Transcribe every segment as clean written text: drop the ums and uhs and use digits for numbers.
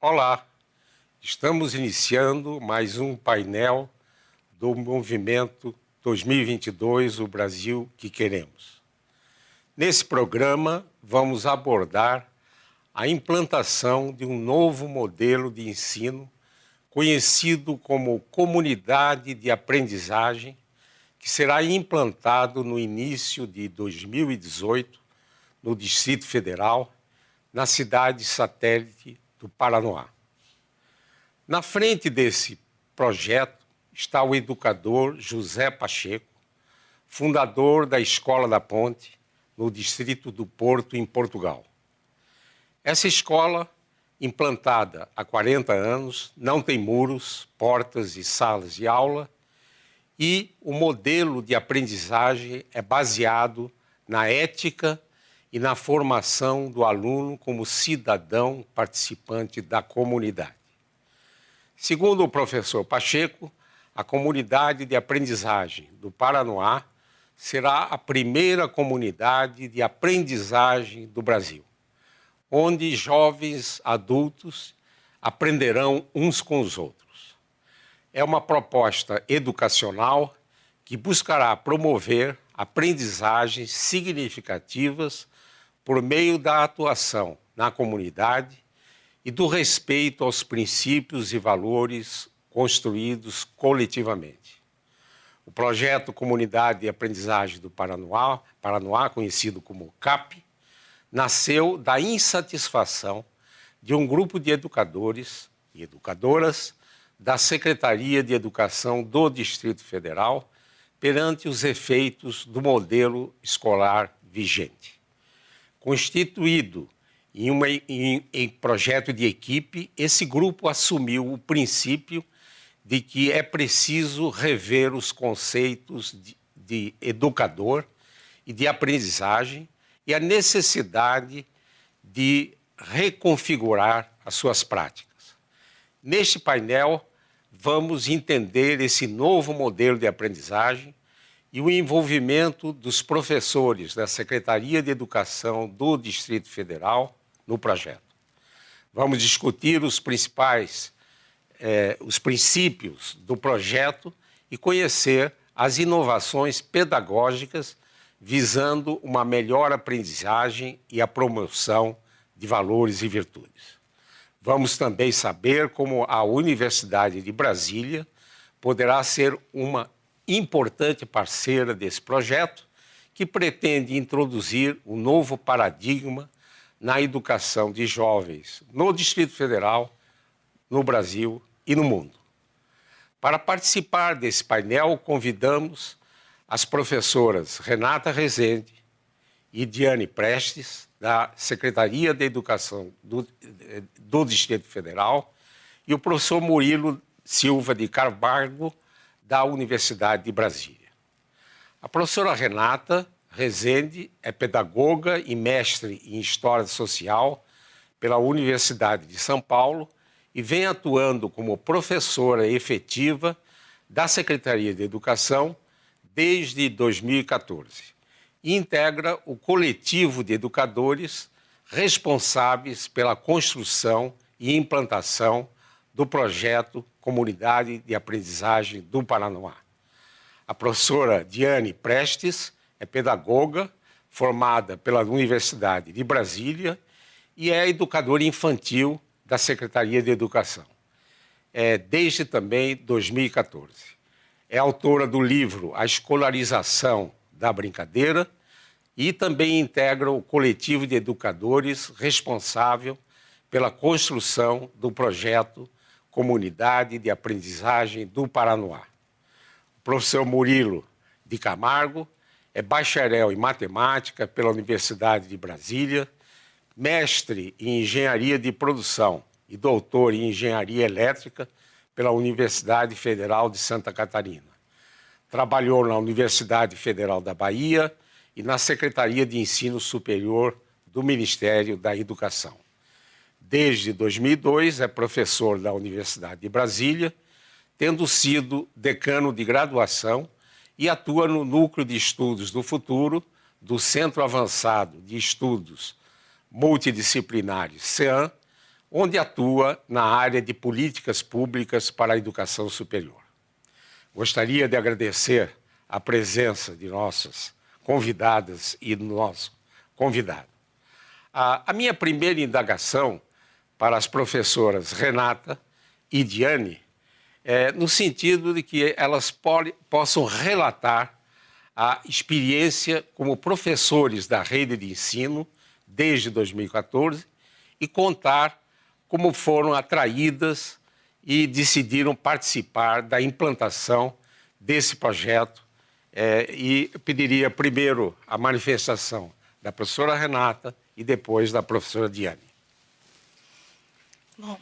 Olá, estamos iniciando mais um painel do Movimento 2022, o Brasil que Queremos. Nesse programa, vamos abordar a implantação de um novo modelo de ensino conhecido como Comunidade de Aprendizagem, que será implantado no início de 2018 no Distrito Federal, na cidade satélite do Paranoá. Na frente desse projeto está o educador José Pacheco, fundador da Escola da Ponte, no Distrito do Porto, em Portugal. Essa escola, implantada há 40 anos, não tem muros, portas e salas de aula, e o modelo de aprendizagem é baseado na ética e na formação do aluno como cidadão participante da comunidade. Segundo o professor Pacheco, a comunidade de aprendizagem do Paranoá será a primeira comunidade de aprendizagem do Brasil, onde jovens adultos aprenderão uns com os outros. É uma proposta educacional que buscará promover aprendizagens significativas por meio da atuação na comunidade e do respeito aos princípios e valores construídos coletivamente. O projeto Comunidade de Aprendizagem do Paranoá, conhecido como CAP, nasceu da insatisfação de um grupo de educadores e educadoras da Secretaria de Educação do Distrito Federal perante os efeitos do modelo escolar vigente. Constituído em projeto de equipe, esse grupo assumiu o princípio de que é preciso rever os conceitos de educador e de aprendizagem e a necessidade de reconfigurar as suas práticas. Neste painel, vamos entender esse novo modelo de aprendizagem e o envolvimento dos professores da Secretaria de Educação do Distrito Federal no projeto. Vamos discutir os princípios do projeto e conhecer as inovações pedagógicas visando uma melhor aprendizagem e a promoção de valores e virtudes. Vamos também saber como a Universidade de Brasília poderá ser uma importante parceira desse projeto que pretende introduzir um novo paradigma na educação de jovens no Distrito Federal, no Brasil e no mundo. Para participar desse painel, convidamos as professoras Renata Rezende e Diane Prestes, da Secretaria de Educação do Distrito Federal, e o professor Murilo Silva de Carvalho, da Universidade de Brasília. A professora Renata Rezende é pedagoga e mestre em História Social pela Universidade de São Paulo e vem atuando como professora efetiva da Secretaria de Educação desde 2014. E integra o coletivo de educadores responsáveis pela construção e implantação do projeto Comunidade de Aprendizagem do Paranoá. A professora Diane Prestes é pedagoga formada pela Universidade de Brasília e é educadora infantil da Secretaria de Educação, desde também 2014. É autora do livro A Escolarização da Brincadeira e também integra o coletivo de educadores responsável pela construção do projeto Comunidade de Aprendizagem do Paranoá. O professor Murilo de Camargo é bacharel em matemática pela Universidade de Brasília, mestre em engenharia de produção e doutor em engenharia elétrica pela Universidade Federal de Santa Catarina. Trabalhou na Universidade Federal da Bahia e na Secretaria de Ensino Superior do Ministério da Educação. Desde 2002 é professor da Universidade de Brasília, tendo sido decano de graduação e atua no Núcleo de Estudos do Futuro do Centro Avançado de Estudos Multidisciplinares, CEAM, onde atua na área de políticas públicas para a educação superior. Gostaria de agradecer a presença de nossas convidadas e do nosso convidado. A minha primeira indagação para as professoras Renata e Diane é no sentido de que elas possam relatar a experiência como professores da rede de ensino desde 2014 e contar como foram atraídas e decidiram participar da implantação desse projeto. E pediria primeiro a manifestação da professora Renata e depois da professora Diane. Bom,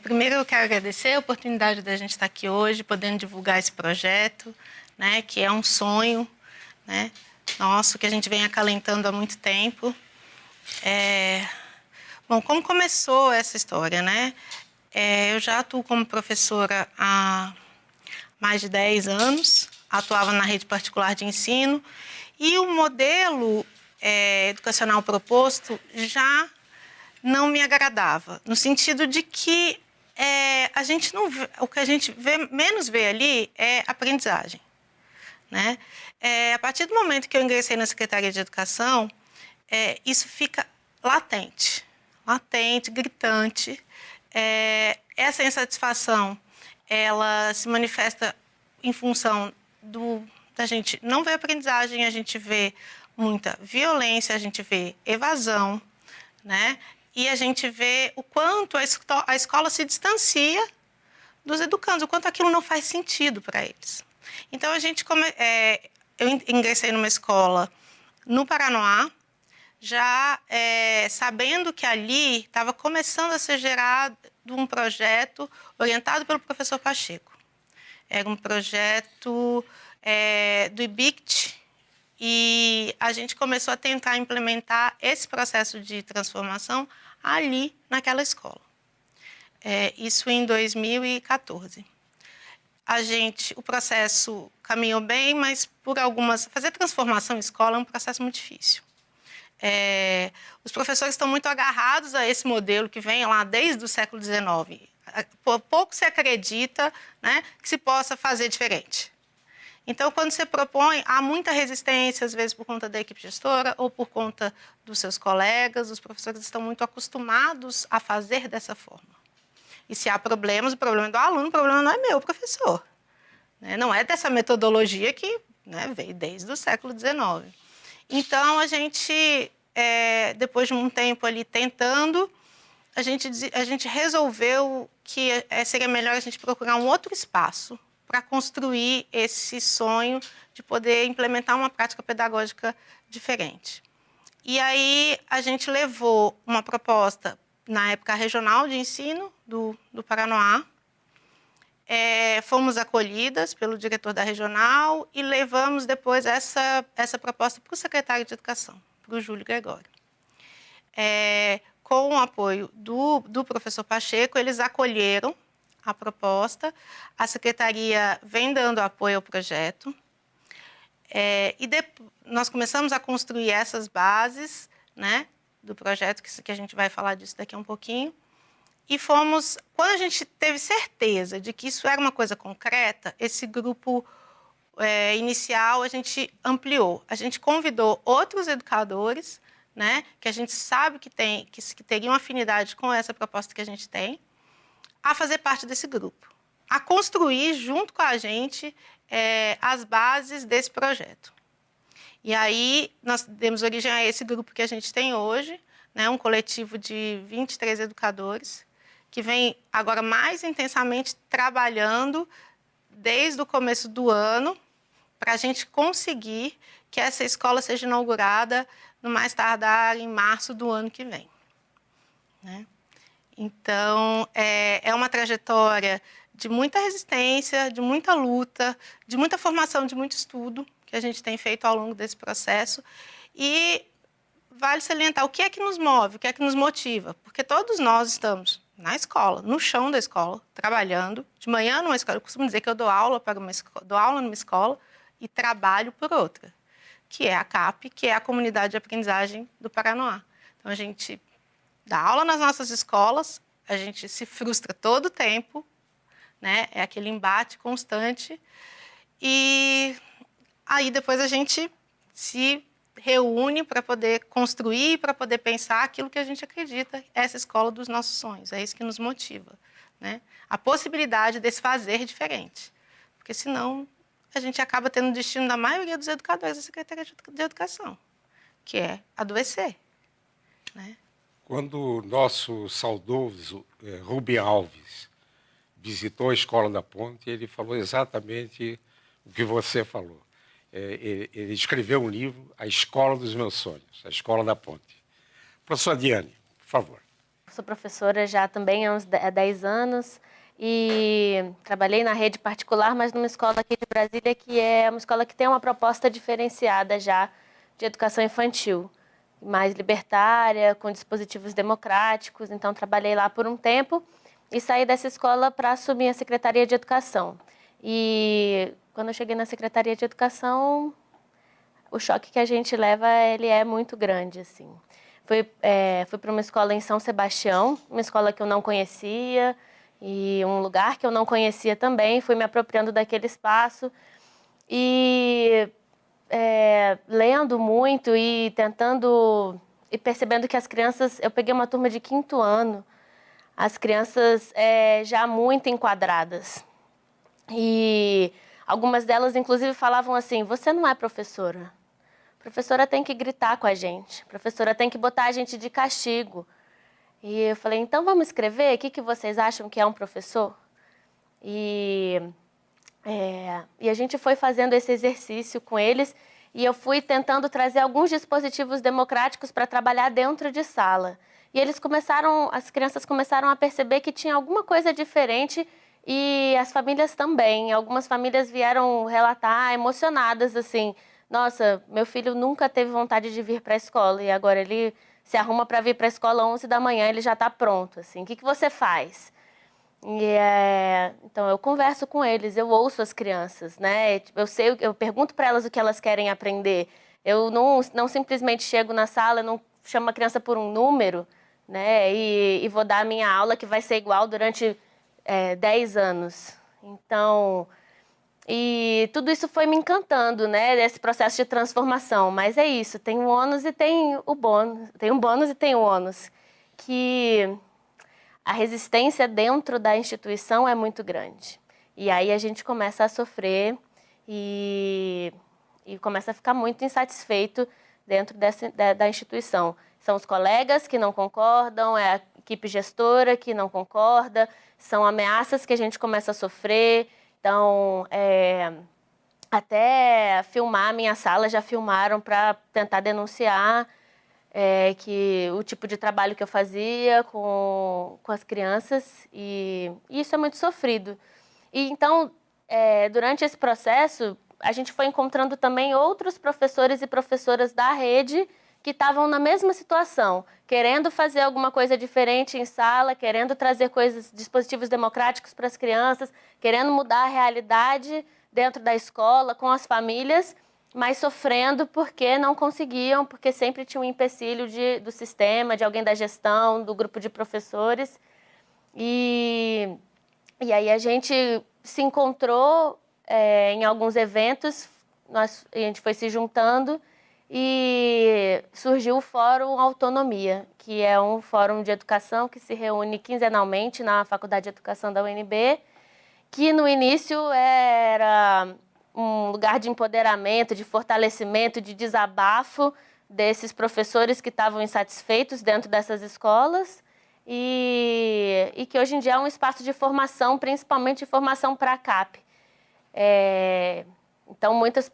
primeiro eu quero agradecer a oportunidade da gente estar aqui hoje, podendo divulgar esse projeto, né, que é um sonho, né, nosso, que a gente vem acalentando há muito tempo. Bom, como começou essa história, né? Eu já atuo como professora há mais de 10 anos, atuava na rede particular de ensino, e o modelo educacional proposto já não me agradava, no sentido de que a gente não vê, o que a gente menos vê ali é aprendizagem, né? A partir do momento que eu ingressei na Secretaria de Educação, isso fica latente, gritante. Essa insatisfação, ela se manifesta em função da gente não ver aprendizagem, a gente vê muita violência, a gente vê evasão, né? E a gente vê o quanto a escola se distancia dos educandos, o quanto aquilo não faz sentido para eles. Então, eu ingressei numa escola no Paranoá, já sabendo que ali estava começando a ser gerado um projeto orientado pelo professor Pacheco. Era um projeto do IBICT, e a gente começou a tentar implementar esse processo de transformação ali naquela escola. Isso em 2014. O processo caminhou bem, mas fazer transformação em escola é um processo muito difícil. Os professores estão muito agarrados a esse modelo que vem lá desde o século XIX. Pouco se acredita, né, que se possa fazer diferente. Então, quando você propõe, há muita resistência, às vezes por conta da equipe gestora ou por conta dos seus colegas. Os professores estão muito acostumados a fazer dessa forma. E se há problemas, o problema é do aluno, o problema não é meu, professor. Não é dessa metodologia que, né, veio desde o século XIX. Então, a gente, depois de um tempo ali tentando, a gente resolveu que seria melhor a gente procurar um outro espaço para construir esse sonho de poder implementar uma prática pedagógica diferente. E aí a gente levou uma proposta, na época regional de ensino do Paranoá, fomos acolhidas pelo diretor da regional e levamos depois essa proposta para o secretário de Educação, para o Júlio Gregório. Com o apoio do professor Pacheco, eles acolheram a proposta, a secretaria vem dando apoio ao projeto, nós começamos a construir essas bases, né, do projeto, que a gente vai falar disso daqui a um pouquinho, e quando a gente teve certeza de que isso era uma coisa concreta, esse grupo inicial a gente ampliou, a gente convidou outros educadores, né, que a gente sabe que teriam afinidade com essa proposta que a gente tem, a fazer parte desse grupo, a construir junto com a gente as bases desse projeto. E aí nós demos origem a esse grupo que a gente tem hoje, né, um coletivo de 23 educadores, que vem agora mais intensamente trabalhando desde o começo do ano para a gente conseguir que essa escola seja inaugurada no mais tardar em março do ano que vem, né? Então, é uma trajetória de muita resistência, de muita luta, de muita formação, de muito estudo que a gente tem feito ao longo desse processo. E vale salientar o que é que nos move, o que é que nos motiva, porque todos nós estamos na escola, no chão da escola, trabalhando, de manhã numa escola. Eu costumo dizer que eu dou aula numa escola e trabalho por outra, que é a CAP, que é a Comunidade de Aprendizagem do Paranoá. Então, a gente dá aula nas nossas escolas, a gente se frustra todo o tempo, né? É aquele embate constante. E aí depois a gente se reúne para poder construir, para poder pensar aquilo que a gente acredita, essa escola dos nossos sonhos. É isso que nos motiva, né? A possibilidade desse fazer diferente. Porque senão a gente acaba tendo o destino da maioria dos educadores da Secretaria de Educação, que é adoecer, né? Quando o nosso saudoso Rubem Alves visitou a Escola da Ponte, ele falou exatamente o que você falou. Ele escreveu um livro, A Escola dos Meus Sonhos, A Escola da Ponte. Professora Diane, por favor. Sou professora já também há uns 10 anos e trabalhei na rede particular, mas numa escola aqui de Brasília que é uma escola que tem uma proposta diferenciada já de educação infantil, mais libertária, com dispositivos democráticos. Então, trabalhei lá por um tempo e saí dessa escola para assumir a Secretaria de Educação. E quando eu cheguei na Secretaria de Educação, o choque que a gente leva, ele é muito grande, assim. Fui para uma escola em São Sebastião, uma escola que eu não conhecia e um lugar que eu não conhecia também. Fui me apropriando daquele espaço e lendo muito e tentando e percebendo que as crianças... Eu peguei uma turma de 5º ano, as crianças já muito enquadradas. E algumas delas, inclusive, falavam assim: você não é professora. A professora tem que gritar com a gente. A professora tem que botar a gente de castigo. E eu falei: então vamos escrever? O que vocês acham que é um professor? E a gente foi fazendo esse exercício com eles e eu fui tentando trazer alguns dispositivos democráticos para trabalhar dentro de sala. E as crianças começaram a perceber que tinha alguma coisa diferente e as famílias também. Algumas famílias vieram relatar emocionadas assim: nossa, meu filho nunca teve vontade de vir para a escola e agora ele se arruma para vir para a escola às 11 da manhã, ele já está pronto. Assim, o que você faz? Então eu converso com eles, eu ouço as crianças, né? Eu pergunto para elas o que elas querem aprender. Eu não simplesmente chego na sala, não chamo a criança por um número, né? E vou dar a minha aula que vai ser igual durante 10 anos. Então, e tudo isso foi me encantando, né? Desse processo de transformação. Mas é isso, tem o ônus e tem o bônus. Tem um bônus e tem o ônus. Que a resistência dentro da instituição é muito grande. E aí a gente começa a sofrer e começa a ficar muito insatisfeito dentro da instituição. São os colegas que não concordam, é a equipe gestora que não concorda, são ameaças que a gente começa a sofrer. Então, até filmar a minha sala, já filmaram para tentar denunciar que o tipo de trabalho que eu fazia com as crianças, e isso é muito sofrido. E então, durante esse processo, a gente foi encontrando também outros professores e professoras da rede que estavam na mesma situação, querendo fazer alguma coisa diferente em sala, querendo trazer dispositivos democráticos para as crianças, querendo mudar a realidade dentro da escola, com as famílias, mas sofrendo porque não conseguiam, porque sempre tinha um empecilho do sistema, de alguém da gestão, do grupo de professores. E aí a gente se encontrou em alguns eventos, a gente foi se juntando e surgiu o Fórum Autonomia, que é um fórum de educação que se reúne quinzenalmente na Faculdade de Educação da UNB, que no início era um lugar de empoderamento, de fortalecimento, de desabafo desses professores que estavam insatisfeitos dentro dessas escolas e que hoje em dia é um espaço de formação, principalmente de formação para a CAP. Então, muitas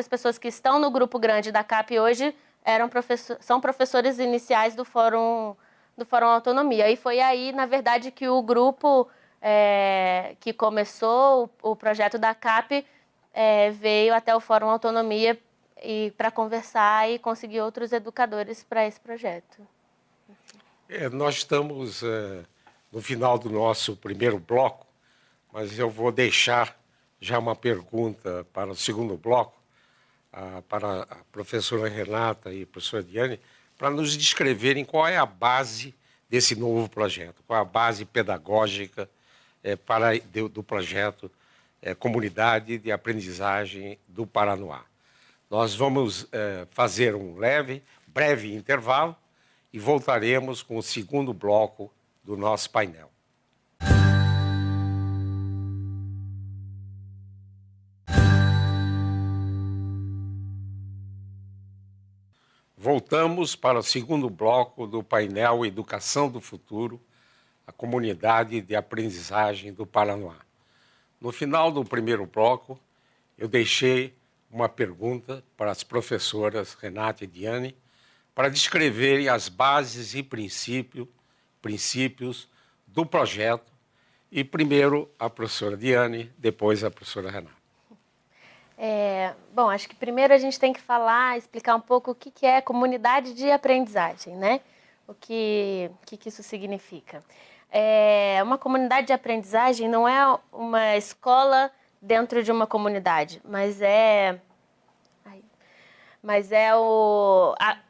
pessoas que estão no grupo grande da CAP hoje são professores iniciais do Fórum Autonomia. E foi aí, na verdade, que o grupo que começou o projeto da CAP veio até o Fórum Autonomia para conversar e conseguir outros educadores para esse projeto. Nós estamos no final do nosso primeiro bloco, mas eu vou deixar já uma pergunta para o segundo bloco, para a professora Renata e a professora Diane, para nos descreverem qual é a base desse novo projeto, qual é a base pedagógica do projeto Comunidade de Aprendizagem do Paranoá. Nós vamos fazer um breve intervalo e voltaremos com o segundo bloco do nosso painel. Voltamos para o segundo bloco do painel Educação do Futuro, a Comunidade de Aprendizagem do Paranoá. No final do primeiro bloco, eu deixei uma pergunta para as professoras Renata e Diane para descreverem as bases e princípios do projeto. E primeiro a professora Diane, depois a professora Renata. Bom, acho que primeiro a gente tem que explicar um pouco o que é comunidade de aprendizagem, né? O que isso significa. Uma comunidade de aprendizagem não é uma escola dentro de uma comunidade, mas é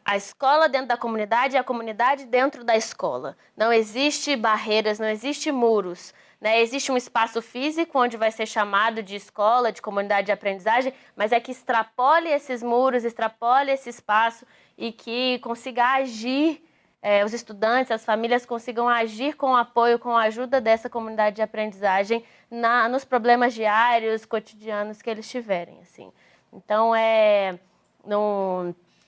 a escola dentro da comunidade e a comunidade dentro da escola. Não existe barreiras, não existe muros, né? Existe um espaço físico onde vai ser chamado de escola, de comunidade de aprendizagem, mas é que extrapole esses muros, extrapole esse espaço e que consiga agir, os estudantes, as famílias consigam agir com o apoio, com a ajuda dessa comunidade de aprendizagem nos problemas diários, cotidianos que eles tiverem, assim. Então,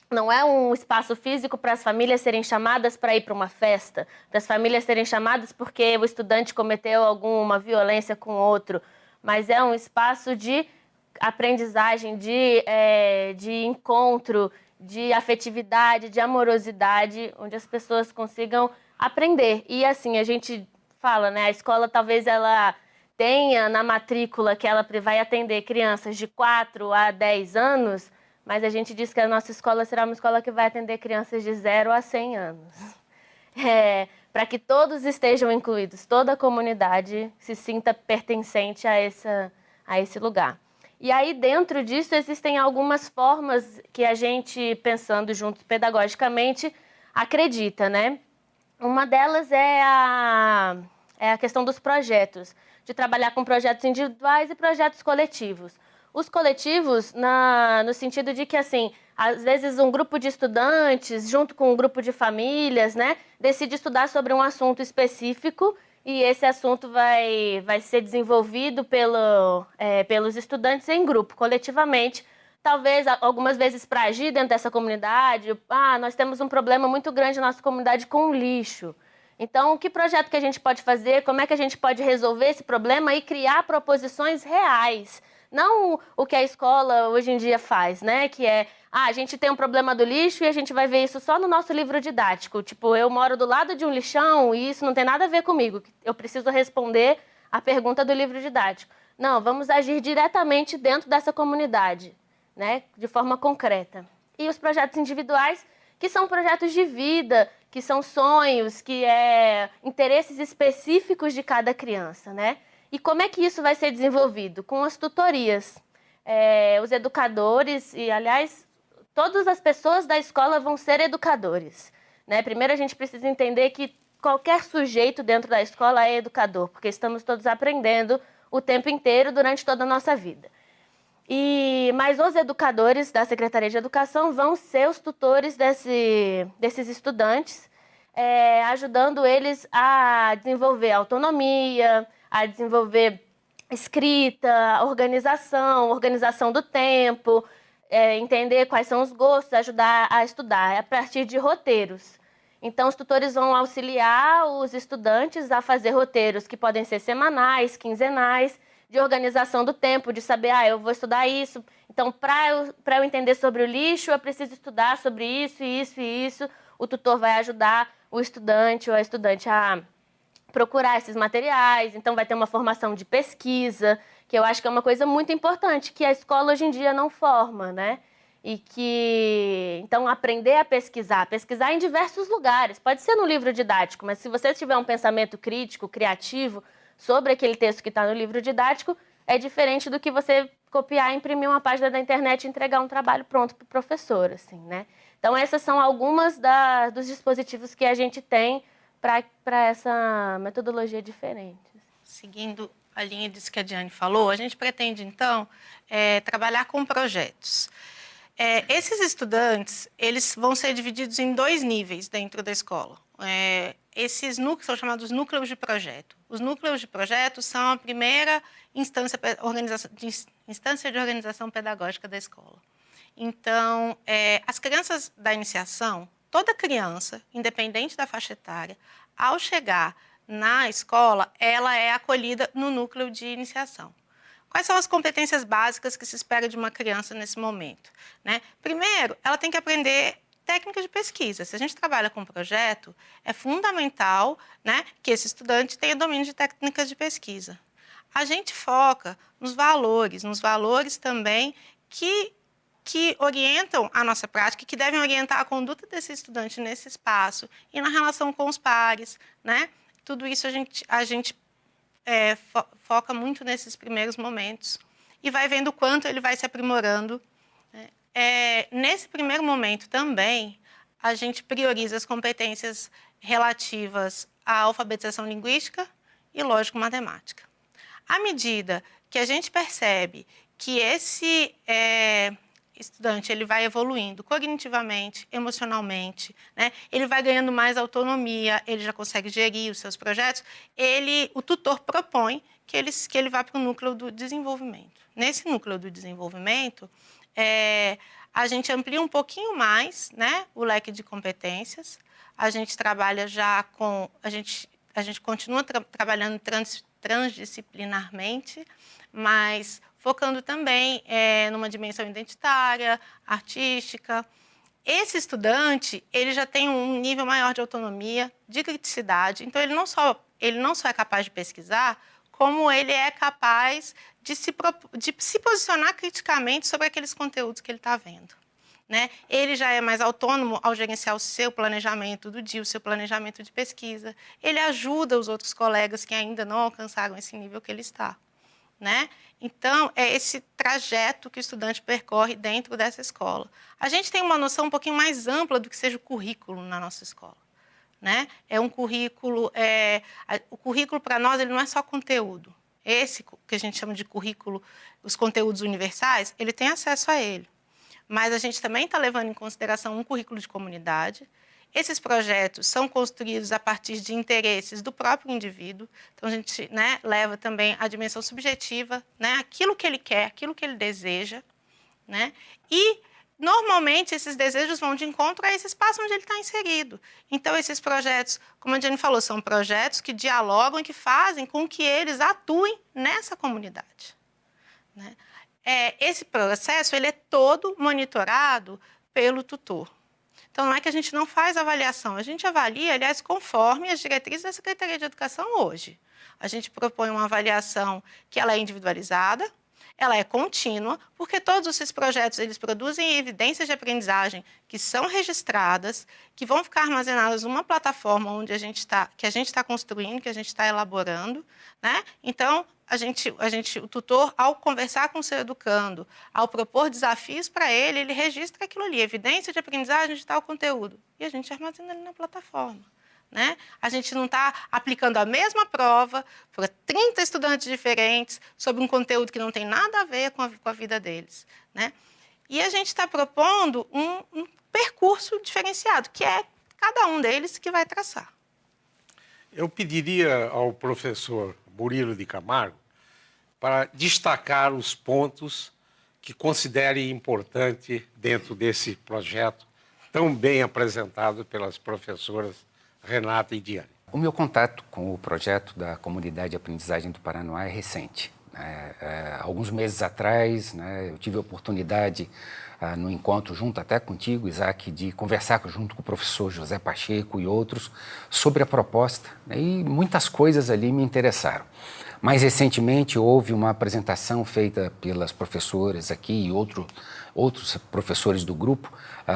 não é um espaço físico para as famílias serem chamadas para ir para uma festa, para as famílias serem chamadas porque o estudante cometeu alguma violência com outro, mas é um espaço de aprendizagem, de encontro, de afetividade, de amorosidade, onde as pessoas consigam aprender. E assim, a gente fala, né, a escola talvez ela tenha na matrícula que ela vai atender crianças de 4 a 10 anos, mas a gente diz que a nossa escola será uma escola que vai atender crianças de 0 a 100 anos. Para que todos estejam incluídos, toda a comunidade se sinta pertencente a esse lugar. E aí, dentro disso, existem algumas formas que a gente, pensando juntos pedagogicamente, acredita, né? Uma delas é a questão dos projetos, de trabalhar com projetos individuais e projetos coletivos. Os coletivos, no sentido de que, assim, às vezes um grupo de estudantes, junto com um grupo de famílias, né, decide estudar sobre um assunto específico e esse assunto vai ser desenvolvido pelos estudantes em grupo, coletivamente. Talvez, algumas vezes, para agir dentro dessa comunidade, nós temos um problema muito grande na nossa comunidade com o lixo. Então, que projeto que a gente pode fazer, como é que a gente pode resolver esse problema e criar proposições reais. Não o que a escola hoje em dia faz, né? Que a gente tem um problema do lixo e a gente vai ver isso só no nosso livro didático. Tipo, eu moro do lado de um lixão e isso não tem nada a ver comigo. Eu preciso responder a pergunta do livro didático. Não, vamos agir diretamente dentro dessa comunidade, né? De forma concreta. E os projetos individuais, que são projetos de vida, que são sonhos, que interesses específicos de cada criança, né? E como é que isso vai ser desenvolvido? Com as tutorias. Os educadores, e aliás, todas as pessoas da escola vão ser educadores, né? Primeiro a gente precisa entender que qualquer sujeito dentro da escola é educador, porque estamos todos aprendendo o tempo inteiro durante toda a nossa vida. Mas os educadores da Secretaria de Educação vão ser os tutores desses estudantes, ajudando eles a desenvolver autonomia, a desenvolver escrita, organização do tempo, entender quais são os gostos, ajudar a estudar a partir de roteiros. Então, os tutores vão auxiliar os estudantes a fazer roteiros que podem ser semanais, quinzenais, de organização do tempo, de saber, eu vou estudar isso. Então, para eu entender sobre o lixo, eu preciso estudar sobre isso, isso e isso. O tutor vai ajudar o estudante ou a estudante a procurar esses materiais, então vai ter uma formação de pesquisa, que eu acho que é uma coisa muito importante, que a escola hoje em dia não forma, né? Então, aprender a pesquisar em diversos lugares, pode ser no livro didático, mas se você tiver um pensamento crítico, criativo, sobre aquele texto que está no livro didático, é diferente do que você copiar, imprimir uma página da internet e entregar um trabalho pronto para o professor, assim, né? Então, essas são algumas dos dispositivos que a gente tem para essa metodologia diferente. Seguindo a linha disso que a Diane falou, a gente pretende, então, trabalhar com projetos. Esses estudantes, eles vão ser divididos em 2 níveis dentro da escola. Esses núcleos são chamados núcleos de projeto. Os núcleos de projeto são a primeira instância de organização pedagógica da escola. Então, as crianças da iniciação, toda criança, independente da faixa etária, ao chegar na escola, ela é acolhida no núcleo de iniciação. Quais são as competências básicas que se espera de uma criança nesse momento, né? Primeiro, ela tem que aprender técnicas de pesquisa. Se a gente trabalha com projeto, é fundamental, né, que esse estudante tenha domínio de técnicas de pesquisa. A gente foca nos valores também que orientam a nossa prática, que devem orientar a conduta desse estudante nesse espaço e na relação com os pares, né? Tudo isso a gente foca muito nesses primeiros momentos e vai vendo o quanto ele vai se aprimorando. Nesse primeiro momento também, a gente prioriza as competências relativas à alfabetização linguística e lógico-matemática. À medida que a gente percebe que esse estudante ele vai evoluindo cognitivamente, emocionalmente, né? Ele vai ganhando mais autonomia, ele já consegue gerir os seus projetos, o tutor propõe que ele vá para o núcleo do desenvolvimento. Nesse núcleo do desenvolvimento, a gente amplia um pouquinho mais, né, o leque de competências, a gente trabalha já com... A gente continua trabalhando transdisciplinarmente, mas focando também numa dimensão identitária, artística. Esse estudante, ele já tem um nível maior de autonomia, de criticidade, então ele não só é capaz de pesquisar, como ele é capaz de se posicionar criticamente sobre aqueles conteúdos que ele está vendo, né? Ele já é mais autônomo ao gerenciar o seu planejamento do dia, o seu planejamento de pesquisa. Ele ajuda os outros colegas que ainda não alcançaram esse nível que ele está, né? Então, é esse trajeto que o estudante percorre dentro dessa escola. A gente tem uma noção um pouquinho mais ampla do que seja o currículo na nossa escola, né? É um currículo... o currículo, para nós, ele não é só conteúdo. Esse que a gente chama de currículo, os conteúdos universais, ele tem acesso a ele. Mas a gente também está levando em consideração um currículo de comunidade. Esses projetos são construídos a partir de interesses do próprio indivíduo. Então, a gente, né, leva também a dimensão subjetiva, né, aquilo que ele quer, aquilo que ele deseja, né? E, normalmente, esses desejos vão de encontro a esse espaço onde ele está inserido. Então, esses projetos, como a Diane falou, são projetos que dialogam e que fazem com que eles atuem nessa comunidade, né? Esse processo ele é todo monitorado pelo tutor. Então, não é que a gente não faz avaliação, a gente avalia, aliás, conforme as diretrizes da Secretaria de Educação hoje. A gente propõe uma avaliação que ela é individualizada, ela é contínua, porque todos esses projetos eles produzem evidências de aprendizagem que são registradas, que vão ficar armazenadas numa plataforma onde que a gente está construindo, que a gente está elaborando, né? Então, o tutor, ao conversar com o seu educando, ao propor desafios para ele, ele registra aquilo ali, evidência de aprendizagem de tal conteúdo, e a gente armazena ali na plataforma, né? A gente não está aplicando a mesma prova para 30 estudantes diferentes sobre um conteúdo que não tem nada a ver com a vida deles, né? E a gente está propondo um percurso diferenciado, que é cada um deles que vai traçar. Eu pediria ao professor Murilo de Camargo para destacar os pontos que considere importante dentro desse projeto tão bem apresentado pelas professoras Renata e Diane. O meu contato com o projeto da Comunidade de Aprendizagem do Paranoá é recente. Alguns meses atrás, eu tive a oportunidade, no encontro junto até contigo, Isaac, de conversar junto com o professor José Pacheco e outros sobre a proposta, e muitas coisas ali me interessaram. Mais recentemente, houve uma apresentação feita pelas professoras aqui e outros professores do grupo,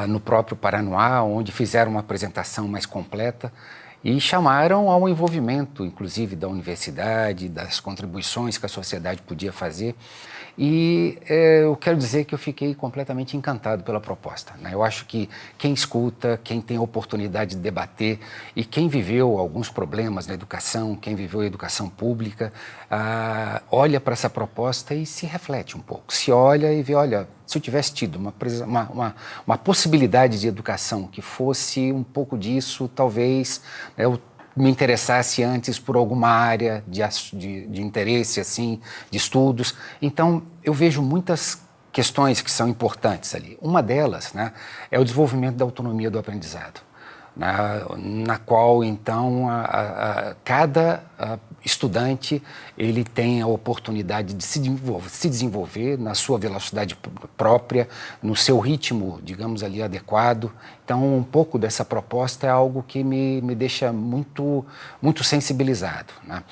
no próprio Paranoá, onde fizeram uma apresentação mais completa e chamaram ao envolvimento, inclusive, da universidade, das contribuições que a sociedade podia fazer. E eu quero dizer que eu fiquei completamente encantado pela proposta, né? Eu acho que quem escuta, quem tem a oportunidade de debater e quem viveu alguns problemas na educação, quem viveu a educação pública, olha para essa proposta e se reflete um pouco. Se olha e vê, olha, se eu tivesse tido uma possibilidade de educação que fosse um pouco disso, talvez eu me interessasse antes por alguma área de interesse, assim, de estudos. Então, eu vejo muitas questões que são importantes ali. Uma delas, né, é o desenvolvimento da autonomia do aprendizado, na qual, então, cada estudante ele tem a oportunidade de se desenvolver na sua velocidade própria, no seu ritmo, digamos ali, adequado. Então, um pouco dessa proposta é algo que me deixa muito sensibilizado, né?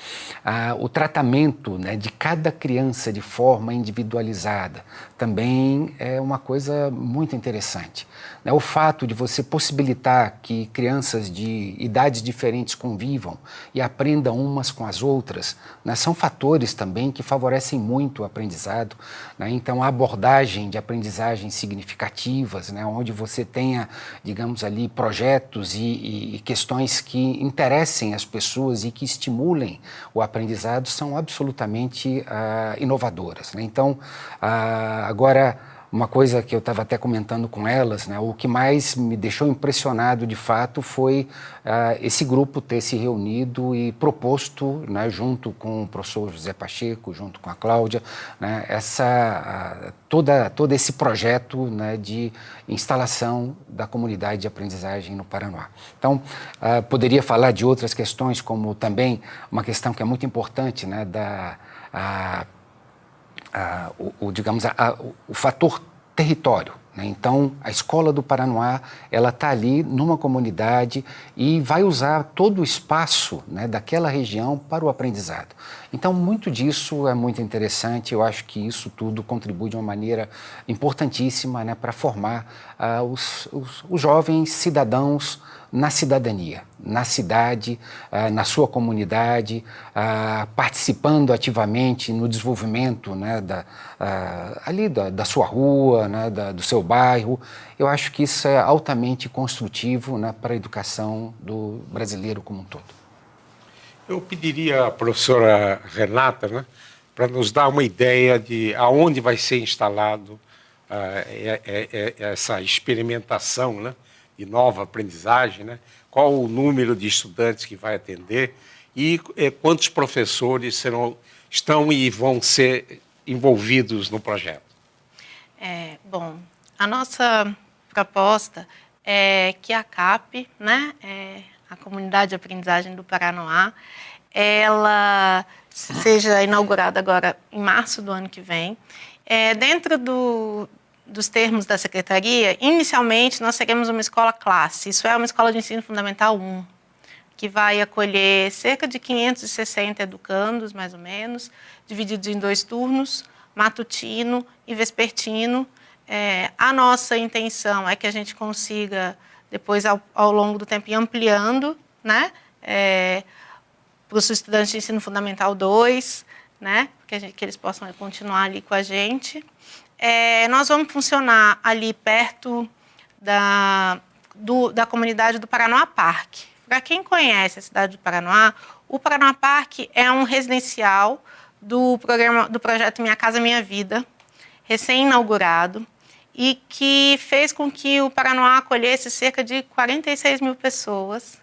O tratamento, né, de cada criança de forma individualizada também é uma coisa muito interessante, né? O fato de você possibilitar que crianças de idades diferentes convivam e aprendam umas com as outras, né, são fatores também que favorecem muito o aprendizado, né? Então, a abordagem de aprendizagens significativas, né, onde você tenha, digamos ali, projetos e questões que interessem as pessoas e que estimulem o aprendizado são absolutamente inovadoras, né? Então, agora, uma coisa que eu estava até comentando com elas, né, o que mais me deixou impressionado de fato foi esse grupo ter se reunido e proposto, né, junto com o professor José Pacheco, junto com a Cláudia, né, todo esse projeto, né, de instalação da comunidade de aprendizagem no Paranoá. Então, poderia falar de outras questões, como também uma questão que é muito importante, né, o fator território, né? Então, a Escola do Paranoá, ela está ali numa comunidade e vai usar todo o espaço, né, daquela região para o aprendizado. Então, muito disso é muito interessante. Eu acho que isso tudo contribui de uma maneira importantíssima, né, para formar os jovens cidadãos na cidadania, na cidade, na sua comunidade, participando ativamente no desenvolvimento, né, da sua rua, né, do seu bairro. Eu acho que isso é altamente construtivo, né, para a educação do brasileiro como um todo. Eu pediria à professora Renata, né, para nos dar uma ideia de aonde vai ser instalado essa experimentação, né, de nova aprendizagem, né? Qual o número de estudantes que vai atender e quantos professores estão e vão ser envolvidos no projeto. Bom, a nossa proposta é que a CAP, né, a Comunidade de Aprendizagem do Paranoá, ela seja inaugurada agora em março do ano que vem. Dentro dos termos da Secretaria, inicialmente nós seremos uma escola classe, isso é uma escola de ensino fundamental 1, que vai acolher cerca de 560 educandos, mais ou menos, divididos em 2 turnos, matutino e vespertino. A nossa intenção é que a gente consiga, depois, ao longo do tempo, ir ampliando, né, para os estudantes de ensino fundamental 2, né, que eles possam continuar ali com a gente. Nós vamos funcionar ali perto da comunidade do Paranoá Parque. Para quem conhece a cidade do Paranoá, o Paranoá Parque é um residencial do projeto Minha Casa Minha Vida, recém-inaugurado, e que fez com que o Paranoá acolhesse cerca de 46 mil pessoas.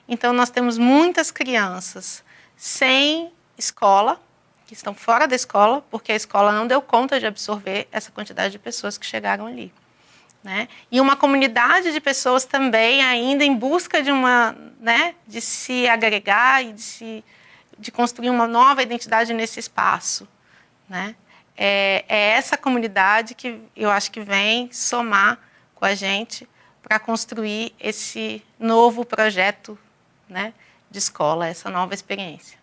Então, nós temos muitas crianças sem escola, que estão fora da escola, porque a escola não deu conta de absorver essa quantidade de pessoas que chegaram ali, né? E uma comunidade de pessoas também ainda em busca de se agregar e de construir uma nova identidade nesse espaço, né? É essa comunidade que eu acho que vem somar com a gente para construir esse novo projeto, né, de escola, essa nova experiência.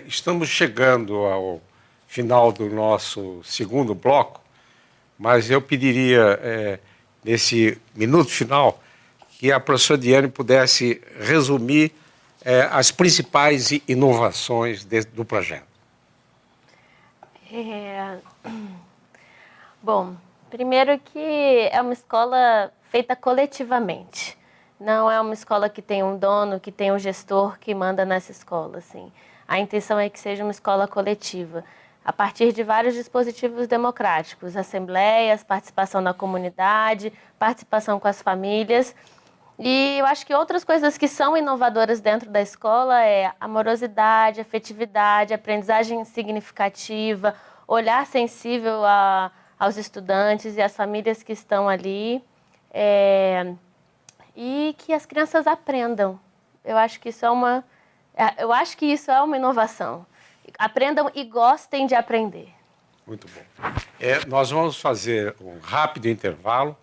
Estamos chegando ao final do nosso segundo bloco, mas eu pediria, nesse minuto final, que a professora Diane pudesse resumir as principais inovações do projeto. É... Bom, primeiro que é uma escola feita coletivamente. Não é uma escola que tem um dono, que tem um gestor que manda nessa escola, assim. A intenção é que seja uma escola coletiva, a partir de vários dispositivos democráticos, assembleias, participação na comunidade, participação com as famílias. E eu acho que outras coisas que são inovadoras dentro da escola é amorosidade, afetividade, aprendizagem significativa, olhar sensível aos estudantes e às famílias que estão ali, e que as crianças aprendam. Eu acho que isso é uma inovação. Aprendam e gostem de aprender. Muito bom. Nós vamos fazer um rápido intervalo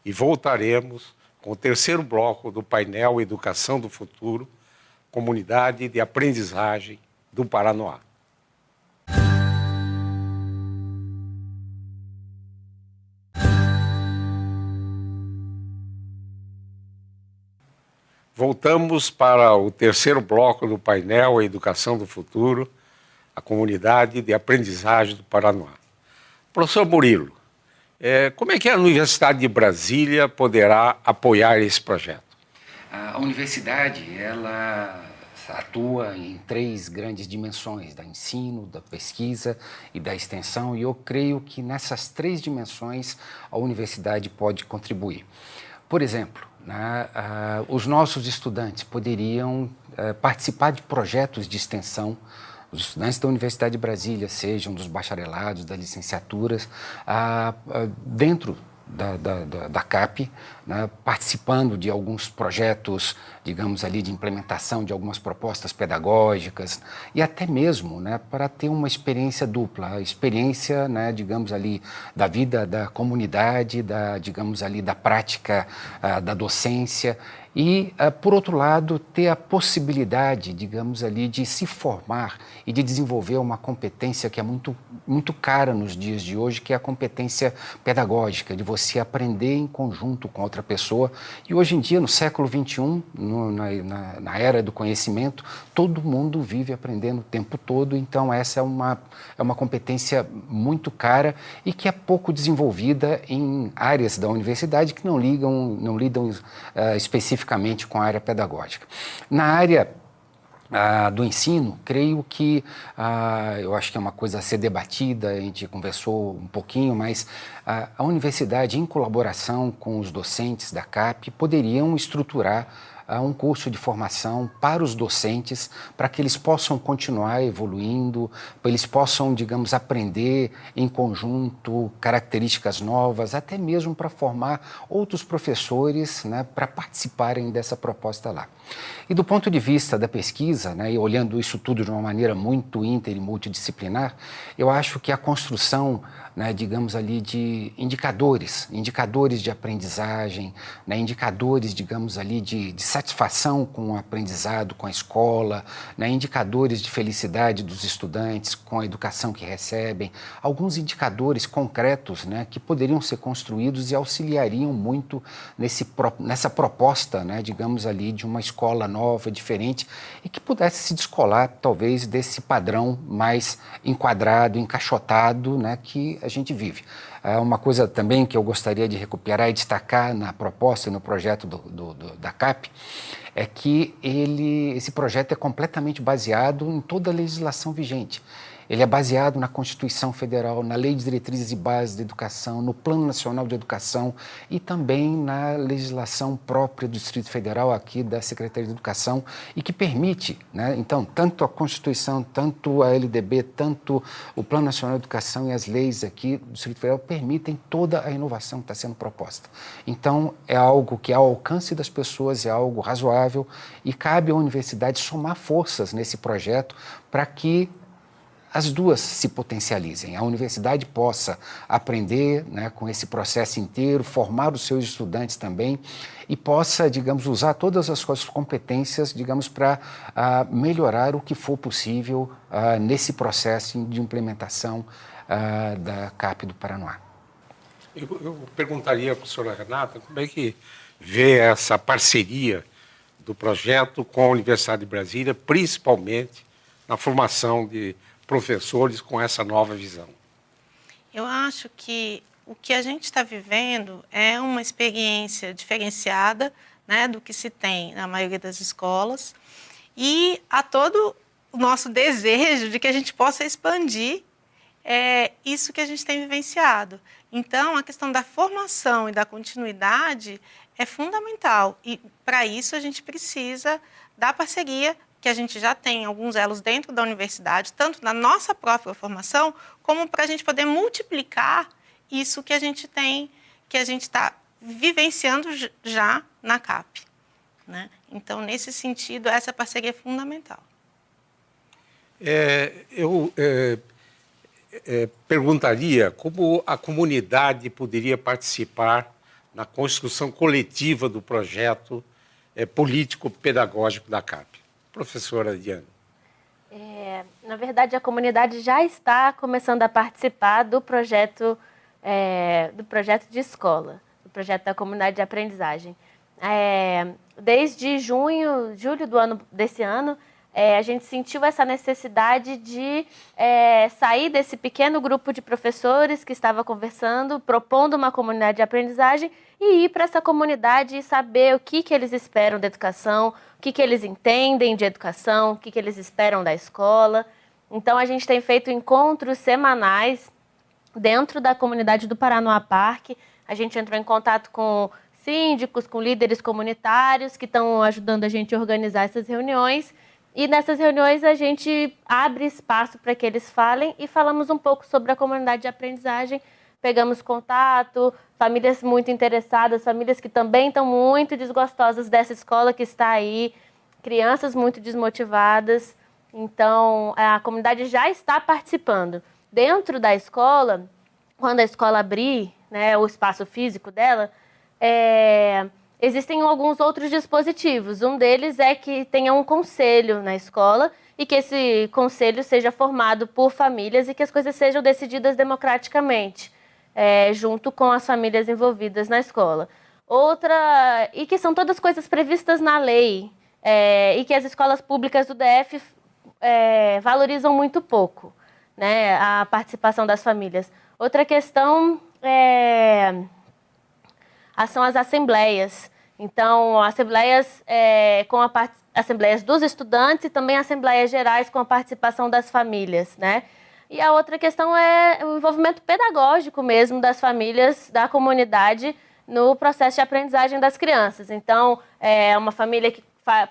e voltaremos com o terceiro bloco do painel Educação do Futuro, Comunidade de Aprendizagem do Paranoá. Voltamos para o terceiro bloco do painel Educação do Futuro, a Comunidade de Aprendizagem do Paranoá. Professor Murilo, como é que a Universidade de Brasília poderá apoiar esse projeto? A universidade, ela atua em 3 grandes dimensões, da ensino, da pesquisa e da extensão, e eu creio que nessas 3 dimensões a universidade pode contribuir. Por exemplo, os nossos estudantes poderiam participar de projetos de extensão. Os estudantes da Universidade de Brasília, sejam dos bacharelados, das licenciaturas, dentro da CAP, né, participando de alguns projetos, digamos ali, de implementação de algumas propostas pedagógicas e até mesmo, né, para ter uma experiência dupla, a experiência, né, digamos ali, da vida da comunidade, digamos ali, da prática da docência. E, por outro lado, ter a possibilidade, digamos ali, de se formar e de desenvolver uma competência que é muito, muito cara nos dias de hoje, que é a competência pedagógica, de você aprender em conjunto com outra pessoa. E hoje em dia, no século XXI, na era do conhecimento, todo mundo vive aprendendo o tempo todo, então essa é uma competência muito cara e que é pouco desenvolvida em áreas da universidade que não lidam especificamente com a área pedagógica. Na área do ensino, creio que, eu acho que é uma coisa a ser debatida, a gente conversou um pouquinho, mas a universidade, em colaboração com os docentes da CAP, poderiam estruturar um curso de formação para os docentes, para que eles possam continuar evoluindo, para eles possam, digamos, aprender em conjunto características novas, até mesmo para formar outros professores, né, para participarem dessa proposta lá. E do ponto de vista da pesquisa, né, e olhando isso tudo de uma maneira muito inter e multidisciplinar, eu acho que a construção, né, digamos ali, de indicadores de aprendizagem, né, indicadores, digamos ali, de satisfação com o aprendizado, com a escola, né, indicadores de felicidade dos estudantes com a educação que recebem, alguns concretos, né, que poderiam ser construídos e auxiliariam muito nessa proposta, né, digamos ali, de uma escola nova, diferente, e que pudesse se descolar, talvez, desse padrão mais enquadrado, encaixotado, né, que a gente vive. Uma coisa também que eu gostaria de recuperar e destacar na proposta e no projeto da CAP é que esse projeto é completamente baseado em toda a legislação vigente. Ele é baseado na Constituição Federal, na Lei de Diretrizes e Bases da Educação, no Plano Nacional de Educação e também na legislação própria do Distrito Federal, aqui da Secretaria de Educação, e que permite, né, então, tanto a Constituição, tanto a LDB, tanto o Plano Nacional de Educação e as leis aqui do Distrito Federal permitem toda a inovação que está sendo proposta. Então, é algo que é ao alcance das pessoas, é algo razoável e cabe à universidade somar forças nesse projeto para que as duas se potencializem. A universidade possa aprender, né, com esse processo inteiro, formar os seus estudantes também e possa, digamos, usar todas as suas competências, digamos, para melhorar o que for possível nesse processo de implementação da CAP do Paranoá. Eu perguntaria à professora Renata como é que vê essa parceria do projeto com a Universidade de Brasília, principalmente na formação de professores com essa nova visão? Eu acho que o que a gente está vivendo é uma experiência diferenciada, né, do que se tem na maioria das escolas, e há todo o nosso desejo de que a gente possa expandir isso que a gente tem vivenciado. Então, a questão da formação e da continuidade é fundamental, e para isso a gente precisa da parceria que a gente já tem alguns elos dentro da universidade, tanto na nossa própria formação, como para a gente poder multiplicar isso que a gente tem, que a gente está vivenciando já na CAP, né? Então, nesse sentido, essa parceria é fundamental. Eu perguntaria como a comunidade poderia participar na construção coletiva do projeto político-pedagógico da CAP. Professora Diane. Na verdade, a comunidade já está começando a participar do projeto de escola, do projeto da comunidade de aprendizagem. Desde julho desse ano, a gente sentiu essa necessidade de sair desse pequeno grupo de professores que estava conversando, propondo uma comunidade de aprendizagem e ir para essa comunidade e saber o que eles esperam da educação, o que eles entendem de educação, o que eles esperam da escola. Então, a gente tem feito encontros semanais dentro da comunidade do Paranoá Parque. A gente entrou em contato com síndicos, com líderes comunitários que estão ajudando a gente a organizar essas reuniões. E nessas reuniões a gente abre espaço para que eles falem e falamos um pouco sobre a comunidade de aprendizagem. Pegamos contato, famílias muito interessadas, famílias que também estão muito desgostosas dessa escola que está aí, crianças muito desmotivadas. Então, a comunidade já está participando. Dentro da escola, quando a escola abrir, né, o espaço físico dela, existem alguns outros dispositivos. Um deles é que tenha um conselho na escola e que esse conselho seja formado por famílias e que as coisas sejam decididas democraticamente, junto com as famílias envolvidas na escola. E que são todas coisas previstas na lei, e que as escolas públicas do DF valorizam muito pouco, né, a participação das famílias. Outra questão são as assembleias. Então, assembleias assembleias dos estudantes e também assembleias gerais com a participação das famílias, né? E a outra questão é o envolvimento pedagógico mesmo das famílias, da comunidade, no processo de aprendizagem das crianças. Então, uma família que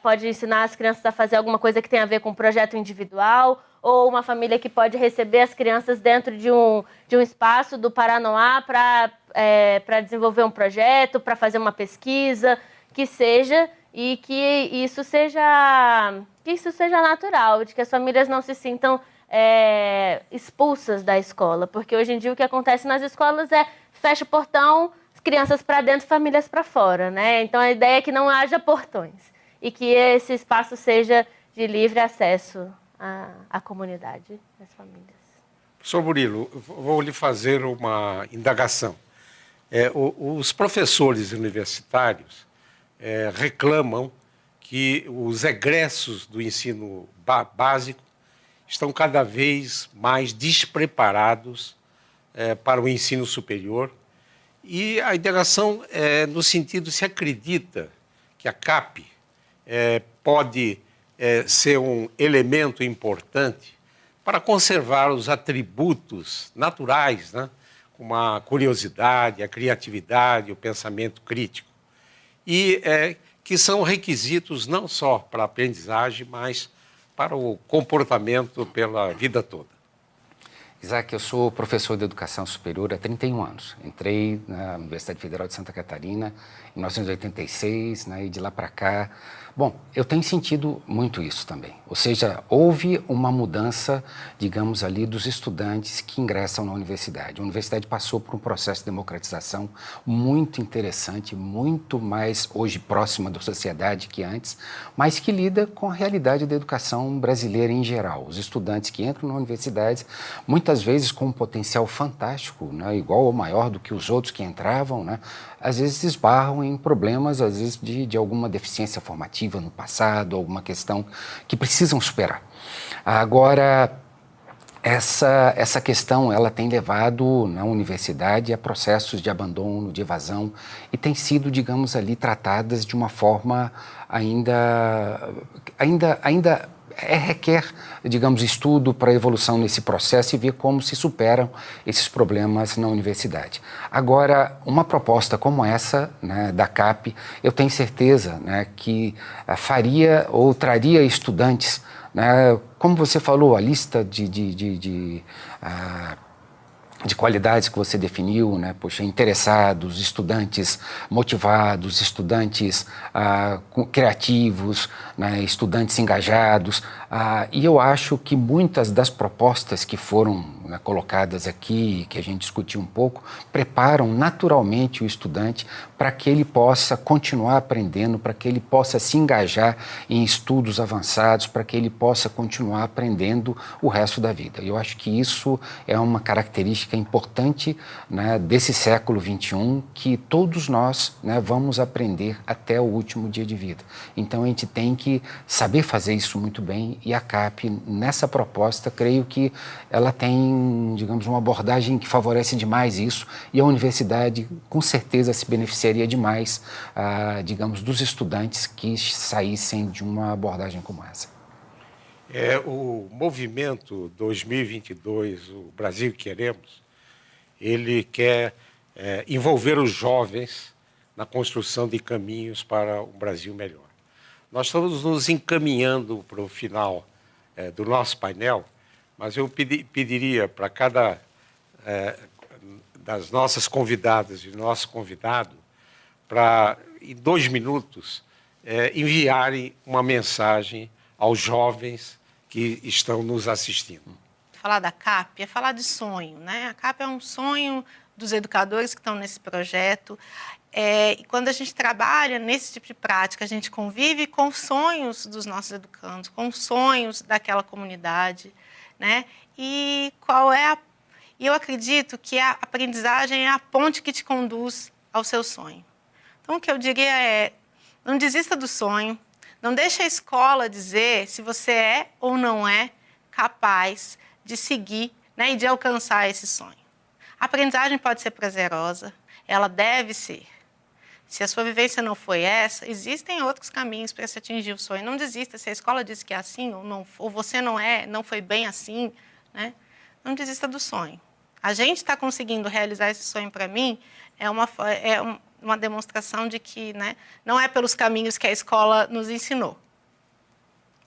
pode ensinar as crianças a fazer alguma coisa que tem a ver com um projeto individual, ou uma família que pode receber as crianças dentro de um espaço do Paranoá para desenvolver um projeto, para fazer uma pesquisa, que isso seja natural, de que as famílias não se sintam expulsas da escola, porque hoje em dia o que acontece nas escolas fecha o portão, as crianças para dentro, famílias para fora, né? Então a ideia é que não haja portões e que esse espaço seja de livre acesso à comunidade, às famílias. Professor Murilo, vou lhe fazer uma indagação. Os professores universitários reclamam que os egressos do ensino básico estão cada vez mais despreparados para o ensino superior. E a indagação é no sentido se acredita que a CAP pode ser um elemento importante para conservar os atributos naturais, né, como a curiosidade, a criatividade, o pensamento crítico, e que são requisitos não só para a aprendizagem, mas para o comportamento pela vida toda. Isaac, eu sou professor de educação superior há 31 anos. Entrei na Universidade Federal de Santa Catarina em 1986, né, e de lá para cá... Bom, eu tenho sentido muito isso também. Ou seja, houve uma mudança, digamos ali, dos estudantes que ingressam na universidade. A universidade passou por um processo de democratização muito interessante, muito mais hoje próxima da sociedade que antes, mas que lida com a realidade da educação brasileira em geral. Os estudantes que entram na universidade, muitas vezes com um potencial fantástico, né, igual ou maior do que os outros que entravam, né, às vezes esbarram em problemas, às vezes de alguma deficiência formativa no passado, alguma questão que precisam superar. Agora, Essa questão ela tem levado na universidade a processos de abandono, de evasão, e tem sido, digamos, ali tratadas de uma forma ainda requer, digamos, estudo para a evolução nesse processo e ver como se superam esses problemas na universidade. Agora, uma proposta como essa, né, da CAP, eu tenho certeza, né, que faria ou traria estudantes, né, como você falou, a lista de qualidades que você definiu, né? Poxa, interessados, estudantes motivados, estudantes criativos, né? Estudantes engajados. E eu acho que muitas das propostas que foram, né, colocadas aqui, que a gente discutiu um pouco, preparam naturalmente o estudante para que ele possa continuar aprendendo, para que ele possa se engajar em estudos avançados, para que ele possa continuar aprendendo o resto da vida. Eu acho que isso é uma característica importante, né, desse século XXI, que todos nós, né, vamos aprender até o último dia de vida. Então a gente tem que saber fazer isso muito bem, e a CAP, nessa proposta, creio que ela tem, digamos, uma abordagem que favorece demais isso, e a universidade com certeza se beneficiaria demais, digamos, dos estudantes que saíssem de uma abordagem como essa. O movimento 2022, o Brasil Queremos, ele quer envolver os jovens na construção de caminhos para um Brasil melhor. Nós estamos nos encaminhando para o final do nosso painel, mas eu pediria para cada das nossas convidadas e nosso convidado, para, em 2 minutos, enviarem uma mensagem aos jovens que estão nos assistindo. Falar da CAP é falar de sonho, né? A CAP é um sonho dos educadores que estão nesse projeto. E quando a gente trabalha nesse tipo de prática, a gente convive com os sonhos dos nossos educandos, com os sonhos daquela comunidade, né? E eu acredito que a aprendizagem é a ponte que te conduz ao seu sonho. Então, o que eu diria é, não desista do sonho, não deixe a escola dizer se você é ou não é capaz de seguir, né, e de alcançar esse sonho. A aprendizagem pode ser prazerosa, ela deve ser. Se a sua vivência não foi essa, existem outros caminhos para se atingir o sonho. Não desista, se a escola diz que é assim, ou você não foi bem assim, né? Não desista do sonho. A gente está conseguindo realizar esse sonho para mim, é uma demonstração de que, né, não é pelos caminhos que a escola nos ensinou.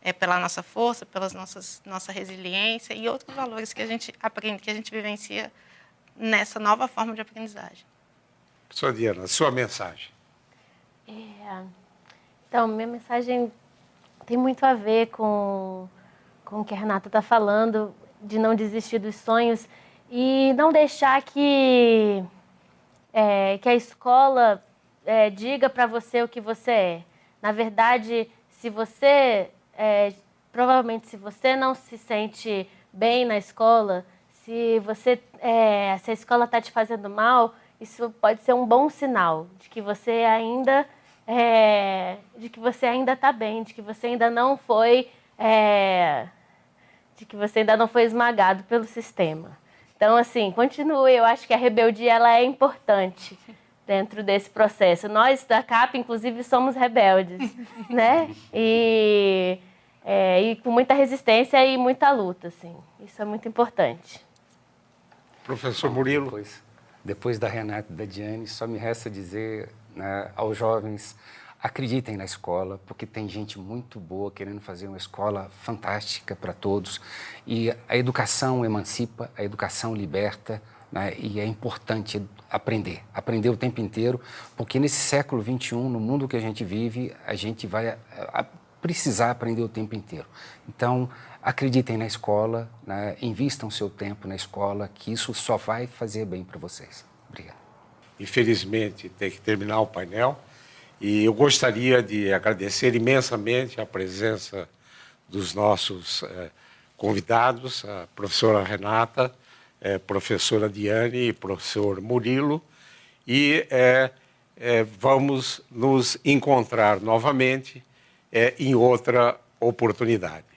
É pela nossa força, pela nossa resiliência e outros valores que a gente aprende, que a gente vivencia nessa nova forma de aprendizagem. Professora Diana, sua mensagem. Então, minha mensagem tem muito a ver com o que a Renata está falando, de não desistir dos sonhos e não deixar que a escola diga para você o que você é. Na verdade, provavelmente, se você não se sente bem na escola, se a escola está te fazendo mal, isso pode ser um bom sinal de que você ainda está bem, de que você ainda não foi esmagado pelo sistema. Então, assim, continue. Eu acho que a rebeldia ela é importante dentro desse processo. Nós da CAP, inclusive, somos rebeldes, né? E com muita resistência e muita luta, assim. Isso é muito importante. Professor Murilo. Depois da Renata e da Diane, só me resta dizer, né, aos jovens, acreditem na escola, porque tem gente muito boa querendo fazer uma escola fantástica para todos. E a educação emancipa, a educação liberta, né, e é importante aprender o tempo inteiro, porque nesse século XXI, no mundo que a gente vive, a gente vai precisar aprender o tempo inteiro. Então, acreditem na escola, né, invistam seu tempo na escola, que isso só vai fazer bem para vocês. Obrigado. Infelizmente, tem que terminar o painel. E eu gostaria de agradecer imensamente a presença dos nossos convidados, a professora Renata, professora Diane e professor Murilo. E vamos nos encontrar novamente em outra oportunidade.